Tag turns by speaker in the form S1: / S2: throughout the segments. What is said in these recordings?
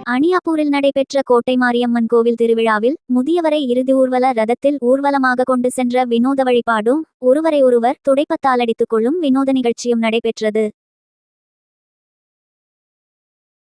S1: அணியாப்பூரில் நடைபெற்ற கோட்டை மாரியம்மன் கோவில் திருவிழாவில் முதியவரை இறுதி ஊர்வல ரதத்தில் ஊர்வலமாக கொண்டு சென்ற வினோத வழிபாடும் ஒருவரை ஒருவர் துடைப்பத்தால் அடித்துக் கொள்ளும் வினோத நிகழ்ச்சியும் நடைபெற்றது.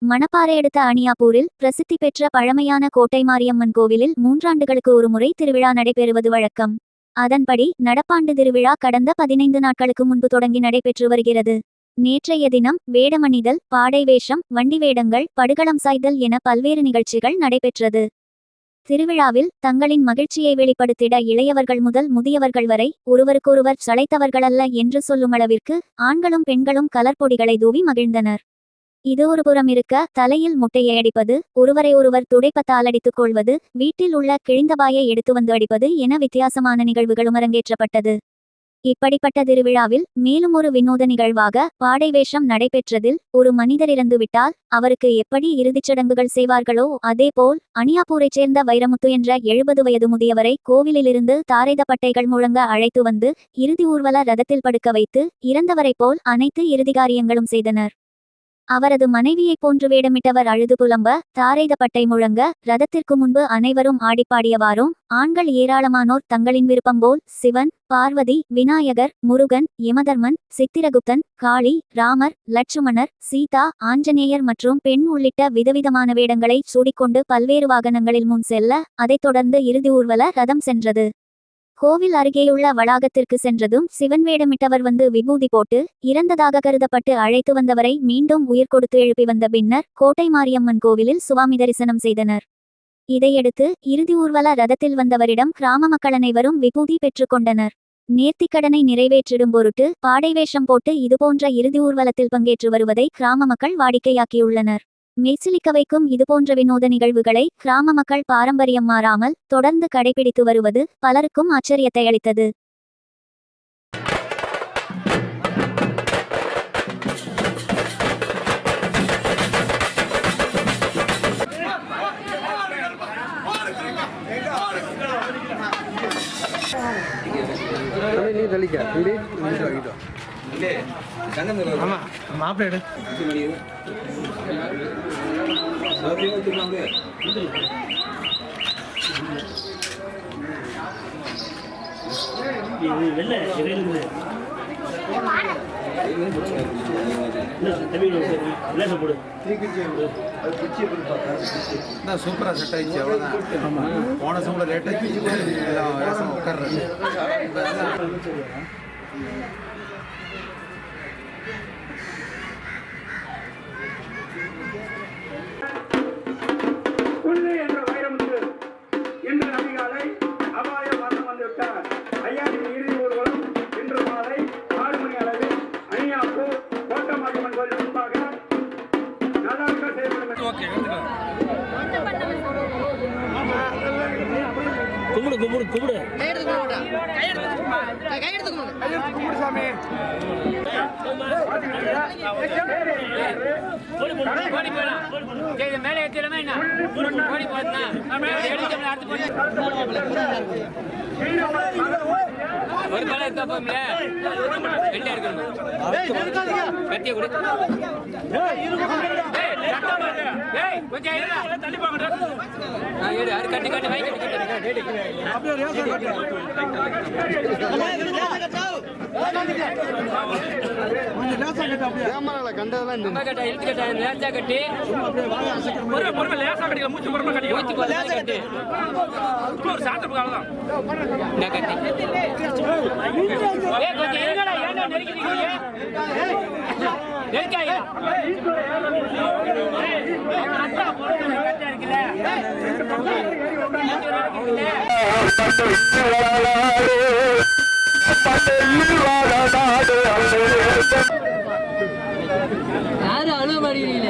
S1: மணப்பாறை அடுத்த அணியாப்பூரில் பிரசித்தி பெற்ற பழமையான கோட்டை மாரியம்மன் கோவிலில் 3 ஆண்டுகளுக்கு ஒருமுறை திருவிழா நடைபெறுவது வழக்கம். அதன்படி நடப்பாண்டு திருவிழா கடந்த 15 நாட்களுக்கு முன்பு தொடங்கி நடைபெற்று வருகிறது. நேற்றைய தினம் வேடமணிதல், பாடை வேஷம், வண்டி வேடங்கள், படுகளம் சாய்தல் என பல்வேறு நிகழ்ச்சிகள் நடைபெற்றது. திருவிழாவில் தங்களின் மகிழ்ச்சியை வெளிப்படுத்திட இளையவர்கள் முதல் முதியவர்கள் வரை ஒருவருக்கொருவர் சளைத்தவர்களல்ல என்று சொல்லும் அளவிற்கு ஆண்களும் பெண்களும் கலர் பொடிகளை தூவி மகிழ்ந்தனர். இது ஒருபுறம் இருக்க, தலையில் முட்டையை அடிப்பது, ஒருவரை ஒருவர் துடைப்பத்தால் அடித்துக் கொள்வது, வீட்டில் உள்ள கிழிந்தபாயை எடுத்து வந்து அடிப்பது என வித்தியாசமான நிகழ்வுகளும் அரங்கேற்றப்பட்டது. இப்படிப்பட்ட திருவிழாவில் மேலும் ஒரு வினோத நிகழ்வாக பாடை வேஷம் நடைபெற்றதில் ஒரு மனிதர் இறந்துவிட்டால் அவருக்கு எப்படி இறுதிச் சடங்குகள் செய்வார்களோ அதேபோல் அணியாப்பூரைச் சேர்ந்த வைரமுத்து என்ற 70 வயது முதியவரை கோவிலிலிருந்து தாரைத பட்டைகள் முழங்க அழைத்து வந்து இறுதி ஊர்வல ரதத்தில் படுக்க வைத்து இறந்தவரைப் போல் அனைத்து இறுதி காரியங்களும் செய்தனர். அவரது மனைவியைப் போன்று வேடமிட்டவர் அழுது புலம்ப, தாரைத பட்டை முழங்க, ரதத்திற்கு முன்பு அனைவரும் ஆடிப்பாடியவாறும் ஆண்கள் ஏராளமானோர் தங்களின் விருப்பம் போல் சிவன், பார்வதி, விநாயகர், முருகன், யமதர்மன், சித்திரகுப்தன், காளி, ராமர், லட்சுமணர், சீதா, ஆஞ்சநேயர் மற்றும் பெண் உள்ளிட்ட விதவிதமான வேடங்களை சூடிக்கொண்டு பல்வேறு வாகனங்களில் முன் செல்ல, அதைத் தொடர்ந்து இறுதி ஊர்வல ரதம் சென்றது. கோவில் அருகேயுள்ள வளாகத்திற்கு சென்றதும் சிவன் வேடமிட்டவர் வந்து விபூதி போட்டு இறந்ததாக கருதப்பட்டு அழைத்து வந்தவரை மீண்டும் உயிர் கொடுத்து எழுப்பி வந்த பின்னர் கோட்டை மாரியம்மன் கோவிலில் சுவாமி தரிசனம் செய்தனர். இதையடுத்து இறுதி ஊர்வல ரதத்தில் வந்தவரிடம் கிராம மக்கள் அனைவரும் விபூதி பெற்றுக்கொண்டனர். நேர்த்திக்கடனை நிறைவேற்றிடும் பொருட்டு பாடை வேஷம் போட்டு இதுபோன்ற இறுதி ஊர்வலத்தில் பங்கேற்று வருவதை கிராம மக்கள் வாடிக்கையாக்கியுள்ளனர். மெய்சிலிக்க வைக்கும் இதுபோன்ற வினோத நிகழ்வுகளை கிராம மக்கள் பாரம்பரியம் மாறாமல் தொடர்ந்து கடைபிடித்து வருவது பலருக்கும் ஆச்சரியத்தை அளித்தது.
S2: சூப்பரா செட் ஆயிடுச்சு. அவ்வளவுதான். போன சம்பள ரேட் உட்கார்றது.
S3: என்ற வைரமுத்து இன்று அதிகாலை அபாய மரணம் வந்துவிட்டார். ஐயாவின் இறுதி ஊர்வலம் இன்று மாலை 6 மணி அளவில் அணியாப்பூர் கோட்டை மாரியம்மன் கோயில் முன்பாக நல்ல செயல்படும்.
S4: யாரு அழுவடியில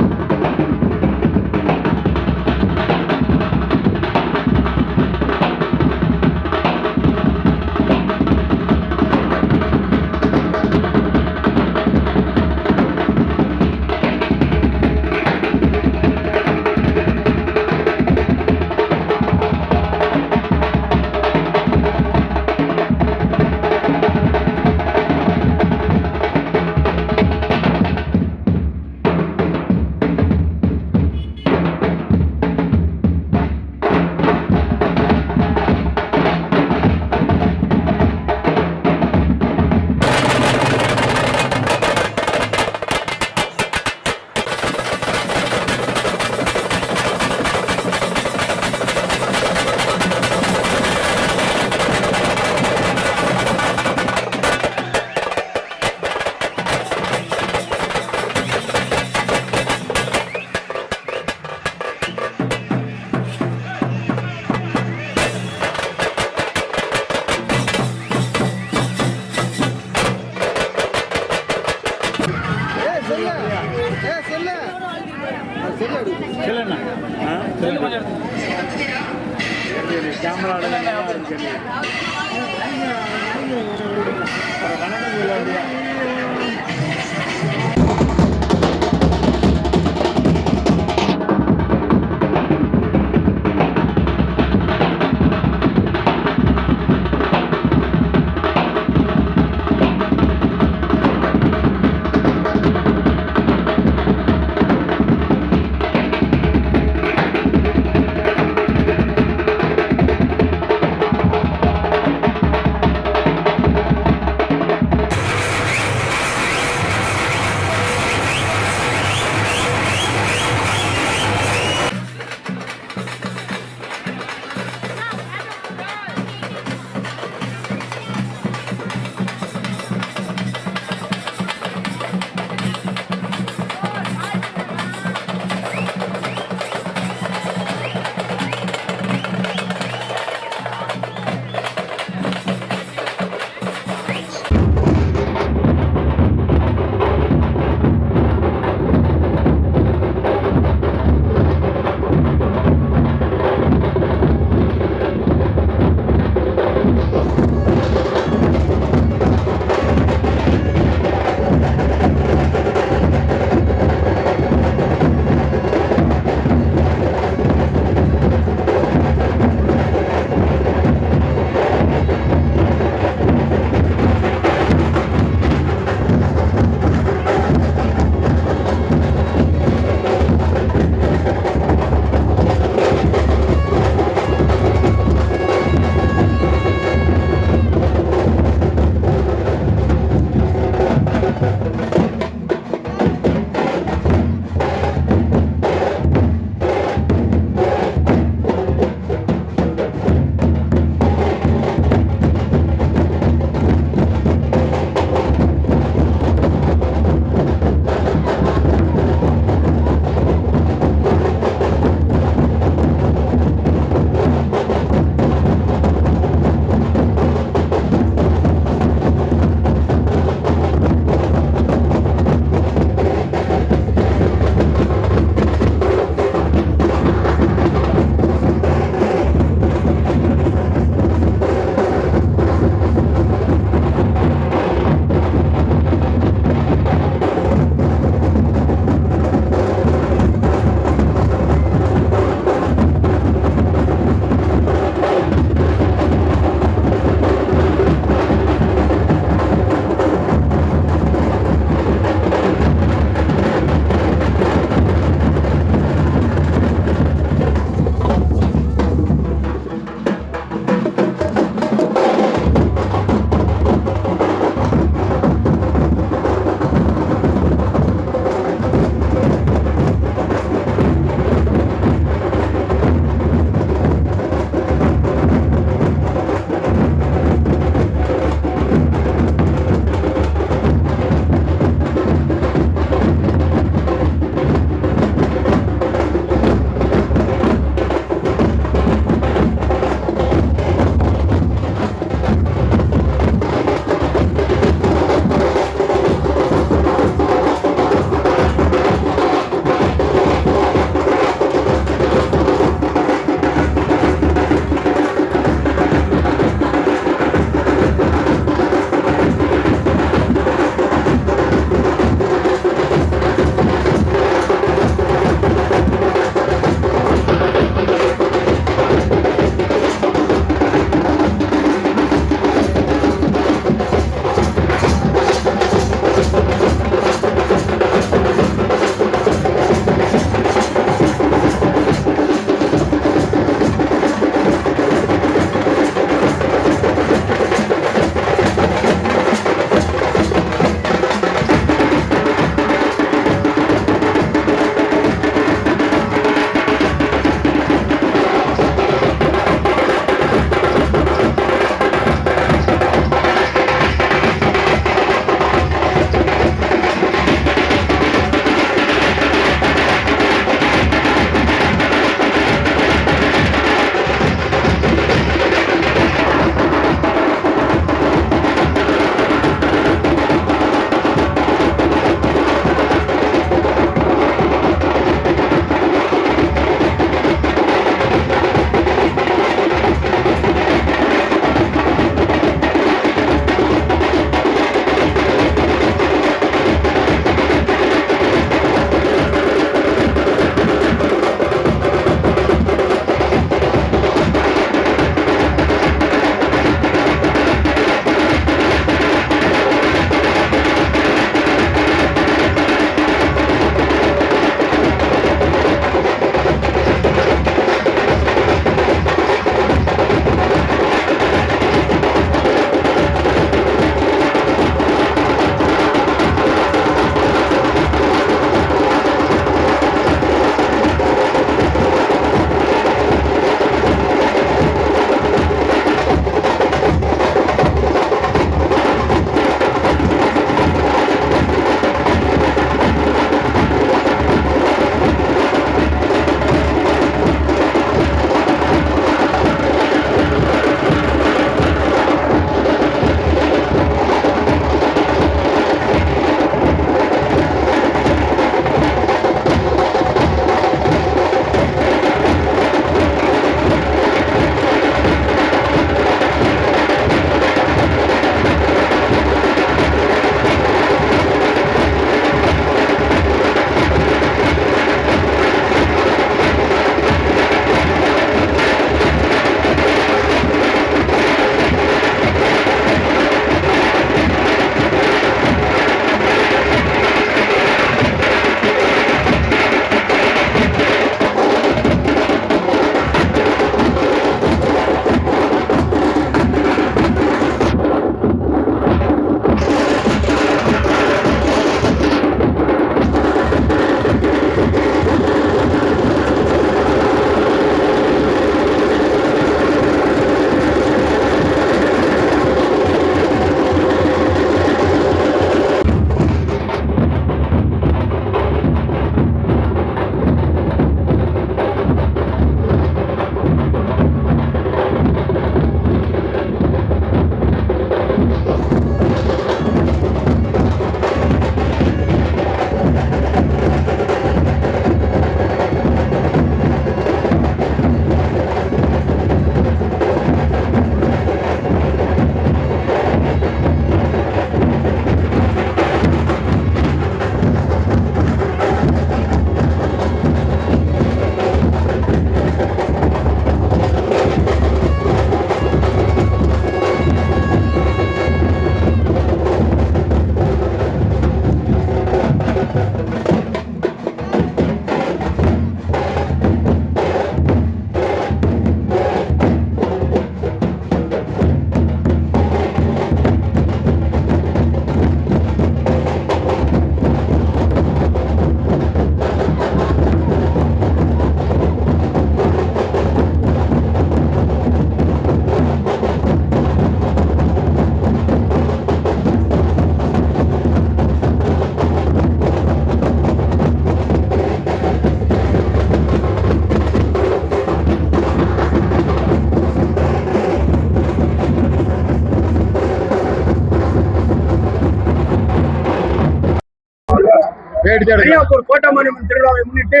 S3: அணியாப்பூர் கோட்டமாரியம்மன் திருவிழாவை முன்னிட்டு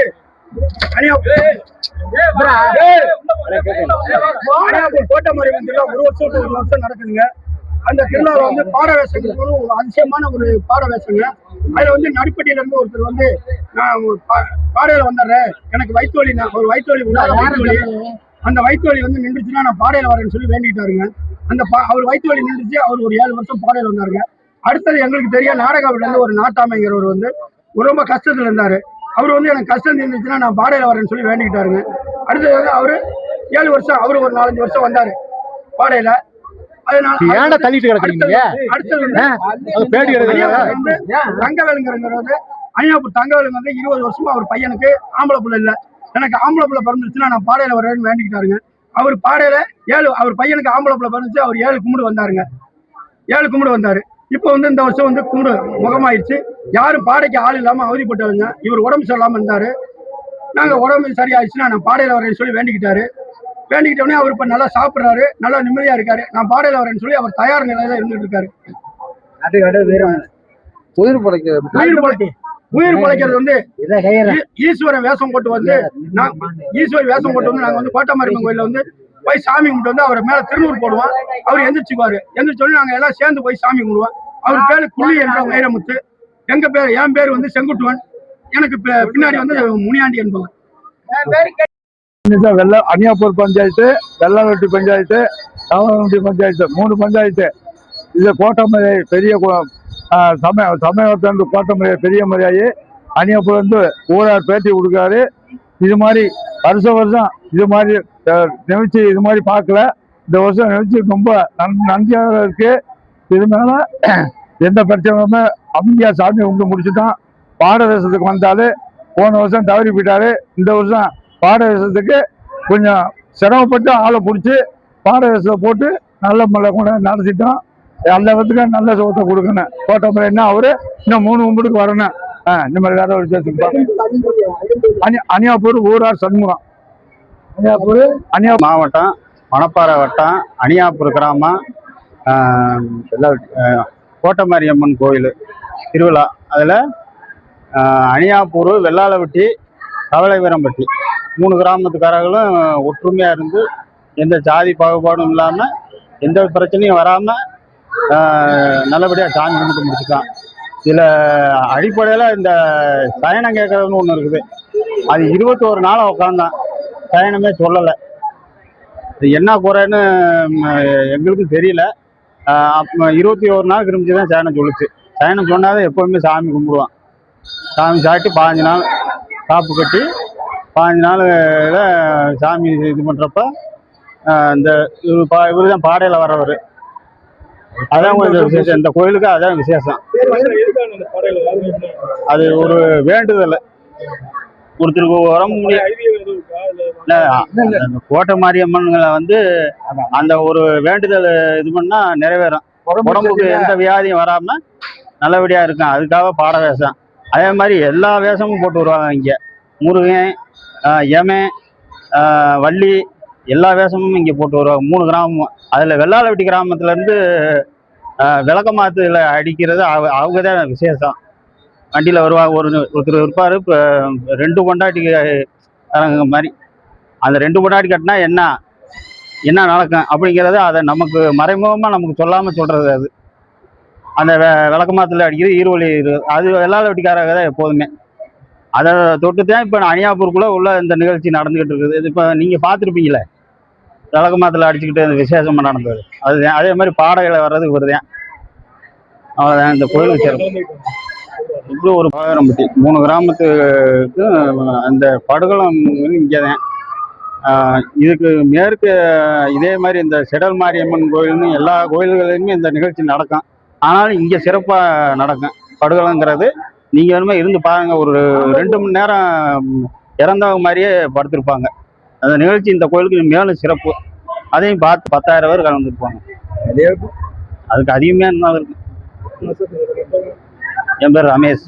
S3: அணியாப்பூர் கோட்டமாரியம்மன் திருவிழா ஒரு வருஷம் நடக்குதுங்க. அந்த திருவிழாவில் வந்து பாட வேஷங்களுக்கு ஒரு அதிசயமான ஒரு பாட வேஷங்க. அதுல வந்து நடுப்பட்டியில இருந்து ஒருத்தர் வந்து நான் பாடையில வந்துடுறேன், எனக்கு வயிற்றுவலி, ஒரு வயிற்றுவலி அந்த வயிற்றுவலி வந்து நின்றுச்சுன்னா நான் பாடையில வரேன்னு சொல்லி வேண்டிட்டாருங்க. அந்த அவர் வயிற்றுவலி நின்றுச்சு. அவர் ஒரு 7 வருஷம் பாடையில வந்தாருங்க. அடுத்தது எங்களுக்கு தெரியும், நாடகாவில இருந்து ஒரு நாட்டாமைங்கிறவர் வந்து ரொம்ப கஷ்டத்துல இருந்தாரு. அவர் வந்து எனக்கு கஷ்டம் இருந்துச்சுன்னா நான் பாடையில வரேன்னு சொல்லி வேண்டிக்கிட்டாருங்க. அடுத்தது வந்து அவரு 7 வருஷம், அவரு ஒரு 4-5 வருஷம் வந்தாரு பாடையில. தங்கவேலுங்கிறவர் அணியாப்பூர் தங்கவேலுங்க வந்து 20 வருஷமா அவர் பையனுக்கு ஆம்பளை பிள்ளை இல்ல, எனக்கு ஆம்பளை பிள்ளை பிறந்துச்சுன்னா நான் பாடையில வரேன்னு வேண்டிக்கிட்டாருங்க. அவர் பாடையில 7, அவர் பையனுக்கு ஆம்பளை பிள்ளை பிறந்துச்சு. அவர் 7 கும்பிடு வந்தாருங்க. 7 கும்பிடு வந்தாரு. இப்போ வந்து இந்த வருஷம் வந்து கும்பிடு முகமாயிடுச்சு. யாரும் பாடைக்கு ஆள் இல்லாம அவதிப்பட்டவங்க. இவர் உடம்பு சரியில்லாம இருந்தாரு. நாங்க உடம்பு சரியாயிடுச்சுன்னா நான் பாடையில வரேன்னு சொல்லி வேண்டிக்கிட்டாரு. வேண்டிக்கிட்டோடனே அவர் இப்ப நல்லா சாப்பிடுறாரு, நல்லா நிம்மதியா இருக்காரு. நான் பாடையில வரேன்னு சொல்லி அவர் தயார் நிலையில இருந்துட்டு இருக்காரு. உயிர் பிழைக்கிறது வந்து ஈஸ்வரன் வேஷம் போட்டு வந்து நாங்க வந்து கோட்டமாரியம்மன் கோயில வந்து போய் சாமி கும்பிட்டு வந்து அவரை மேல திருநூறு போடுவோம். அவர் எந்திரிச்சுக்குவாரு. எந்திரிச்சோடனே நாங்க எல்லாம் சேர்ந்து போய் சாமி கும்பிடுவோம். அவர் பேரு குள்ளி என்ற வைரமுத்து. என் பேர் வந்து செங்குட்டுவன். எனக்கு பின்னாடி வந்து முனியாண்டி என்பவர்.
S5: அணியாப்பூர் பஞ்சாயத்து, வெள்ளாவட்டி பஞ்சாயத்து, காவலவண்டி பஞ்சாயத்து, 3 பஞ்சாயத்து. இது கோட்டமலை பெரிய சமயத்திலிருந்து கோட்டமலை பெரிய முறையாகி அணியாப்பூர் வந்து ஊரார் பேட்டி கொடுக்காரு. இது மாதிரி வருஷம் இது மாதிரி நிகழ்ச்சி இது மாதிரி பார்க்கல. இந்த வருஷம் நிகழ்ச்சி ரொம்ப நன்றியாக இருக்கு. இது மேல எந்த பிரச்சனையுமே அமைதியா சாமி கும்பிட்டு முடிச்சுட்டான். பாடவேசத்துக்கு வந்தாரு. போன வருஷம் தவறி போயிட்டாரு. இந்த வருஷம் பாடவேசத்துக்கு கொஞ்சம் சிரமப்பட்டு ஆளை பிடிச்சி பாடவேசத்தை போட்டு நல்ல மலை கூட நடத்திட்டோம். அந்த விதத்துக்கு நல்ல சுகத்தை கொடுக்கணும். கோட்டமலை என்ன அவரு இன்னும் 3 கும்பிட்டுக்கு வரணும். இந்த மாதிரி வேற ஒரு பேசுங்க. அணியாப்பூர் ஊரார் சண்முகம்.
S2: மாவட்டம் மணப்பாறை வட்டம் அணியாப்பூர் கிராமம் கோட்டமாரியம்மன் கோயில் திருவிழா. அதில் அணியாப்பூர், வெள்ளாளவட்டி, கவலைவீரம்பட்டி 3 கிராமத்துக்காரர்களும் ஒற்றுமையாக இருந்து எந்த ஜாதி பாகுபாடும் இல்லாமல் எந்த பிரச்சனையும் வராமல் நல்லபடியாக சாமி கும்பிட்டு முடிச்சுக்கலாம். இதில் அடிப்படையில் இந்த சயனம் கேட்கறதுன்னு ஒன்று இருக்குது. அது 21 நாளாக உட்காந்தான், சயனமே சொல்லலை. இது என்ன குறைன்னு எங்களுக்கும் தெரியல. 21 நாள் கிருமிச்சு தான் சயனம் சொல்லுச்சு. சயனம் சொன்னாதான் எப்போவுமே சாமி கும்பிடுவான். சாமி சாப்பிட்டு 15 நாள் காப்பு கட்டி 15 நாள் சாமி இது பண்ணுறப்ப இந்த இவர் தான் பாடையில் வர்றவர். அதான் கொஞ்சம் விசேஷம். இந்த கோயிலுக்கு அதான் விசேஷம். அது ஒரு வேண்டுதல். ஒருத்தருக்கு உடம்பு முடியும். கோட்டமாரியம்மன்களை வந்து அந்த ஒரு வேண்டுதல் இது பண்ணா நிறைவேறும். உடம்புக்கு எந்த வியாதியும் வராம நல்லபடியா இருக்கும். அதுக்காக பாட வேஷம். அதே மாதிரி எல்லா வேஷமும் போட்டு வருவாங்க. இங்க முருகன், யமன், வள்ளி எல்லா வேஷமும் இங்கே போட்டு வருவாங்க. 3 கிராமமும். அதில் வெள்ளாளவட்டி கிராமத்துலேருந்து விளக்கமாத்துல அடிக்கிறது அவங்க தான் விசேஷம். வண்டியில் வருவாங்க. ஒருத்தர் இருப்பார். இப்போ 2 பொண்டாட்டிக்கு மாதிரி அந்த 2 பொண்டாட்டி கட்டினா என்ன நடக்கும் அப்படிங்கிறது அதை நமக்கு மறைமுகமாக நமக்கு சொல்லாமல் சொல்கிறது. அது அந்த விளக்கமாத்துல அடிக்கிறது ஈர்வழி அது வெள்ளாளவட்டிக்காரங்க தான் எப்போதுமே. அதை தொட்டு தான் இப்போ அணியாப்பூருக்குள்ளே உள்ள இந்த நிகழ்ச்சி நடந்துக்கிட்டு இருக்குது. இது இப்போ நீங்கள் பார்த்துருப்பீங்களே, விளக்கமாத்துல அடிச்சுக்கிட்டு அந்த விசேஷமாக நடந்தது. அதுதான். அதே மாதிரி பாடைகளை வர்றது இவர் தான். அவ்வளோதான். இந்த கோயிலுக்கு சேரும். இப்படி ஒரு பாகரம்பட்டி 3 கிராமத்துக்கு அந்த படுகளம் இங்கே தான். இதுக்கு மேற்கு இதே மாதிரி இந்த செடல் மாரியம்மன் கோயில்னு எல்லா கோயில்களிலுமே இந்த நிகழ்ச்சி நடக்கும். ஆனாலும் இங்கே சிறப்பாக நடக்கும். படுகளங்கிறது நீங்கள் வேணுமே இருந்து பாருங்க. ஒரு 2 மணி நேரம் இறந்தவங்க மாதிரியே படுத்திருப்பாங்க. அந்த நிகழ்ச்சி இந்த கோயிலுக்கு மேலும் சிறப்பு. அதையும் பார்த்து 10,000 பேர் கலந்துருப்பாங்க. அதுக்கு அதிகமாக இருந்தாலும் இருக்கு. என் பேர் ரமேஷ்.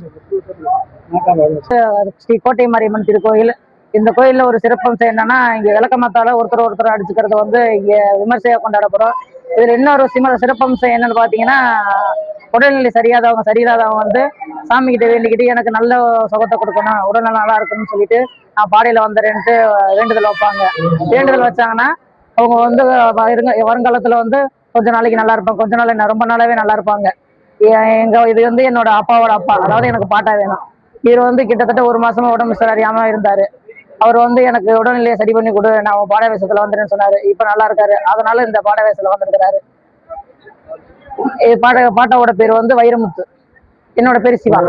S6: ஸ்ரீ கோட்டை மாரியம்மன் திருக்கோயில். இந்த கோயிலில் ஒரு சிறப்பம்சம் என்னன்னா, இங்கே விளக்கமாத்தால ஒருத்தர் அடிச்சுக்கிறது வந்து இங்கே விமர்சையாக கொண்டாடப்படுறோம். இதில் இன்னொரு சிறப்பம்சம் என்னன்னு பார்த்தீங்கன்னா, உடல்நிலை சரியில்லாதவங்க வந்து சாமி கிட்ட வேண்டிக்கிட்டு எனக்கு நல்ல சுகத்தை கொடுக்கணும், உடல்நலம் நல்லா இருக்கணும்னு சொல்லிட்டு நான் பாடையில வந்துடுறேன்ட்டு வேண்டுதல் வைப்பாங்க. வேண்டுதல் வச்சாங்கன்னா அவங்க வந்து வருங்காலத்துல வந்து கொஞ்ச நாளைக்கு நல்லா இருப்பாங்க, கொஞ்ச நாள் என்ன ரொம்ப நாளாவே நல்லா இருப்பாங்க. இது வந்து என்னோட அப்பாவோட அப்பா, அதாவது எனக்கு பாட்டா வேணும். இவர் வந்து கிட்டத்தட்ட 1 மாசமா உடம்பு சரியாம இருந்தாரு. அவர் வந்து எனக்கு உடல்நிலையை சரி பண்ணி கொடு, நான் பாட வேஷத்துல வந்துடுன்னு சொன்னாரு. இப்ப நல்லா இருக்காரு, அதனால இந்த பாட வேஷத்துல வந்திருக்கிறாரு. பாட்டாவோட பேர் வந்து வைரமுத்து, என்னோட பேர் சிவா.